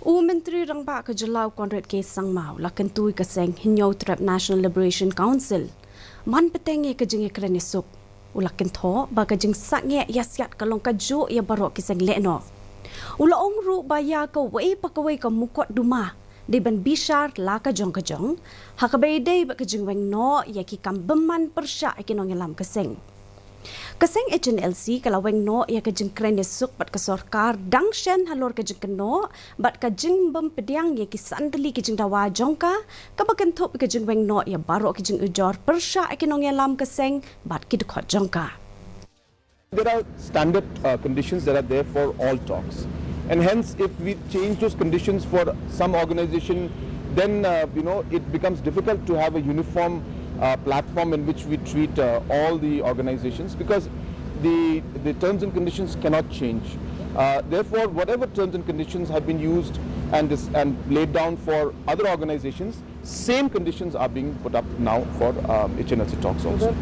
Menteri Rangba ke Jelau Conrad ke Sangma la Kyntu ke Seng Hnlc National Liberation Council. Man Bteng ke Jingiakren Iasuk. Ula Kyntu ba ke jing saknge yasiat kalong kaju ya barok ke Seng lekno. Ula ongru baya ke wei pakawai ke mukot duma. Di ban bishar la ka jong hakabai dei ba ke jing weng no ya ki kam beman persya ikinong ngelam ke Seng. Kaseng Hnlc kalau weng no ia ke jing kren Iasuk bat ke sorkar dang shen halor ke jing keno bat ke jing bem pediang ia ki sandeli ke jing dawa jongka ka baken thop ke jing weng no ia baro ke jing ujor persya ikinong ngelam ke Seng bat ki dekhot jongka. There are standard conditions that are there for all talks, and hence if we change those conditions for some organization, then it becomes difficult to have a uniform platform in which we treat all the organizations, because the terms and conditions cannot change. Therefore, whatever terms and conditions have been used and laid down for other organizations, same conditions are being put up now for Hnlc talks also.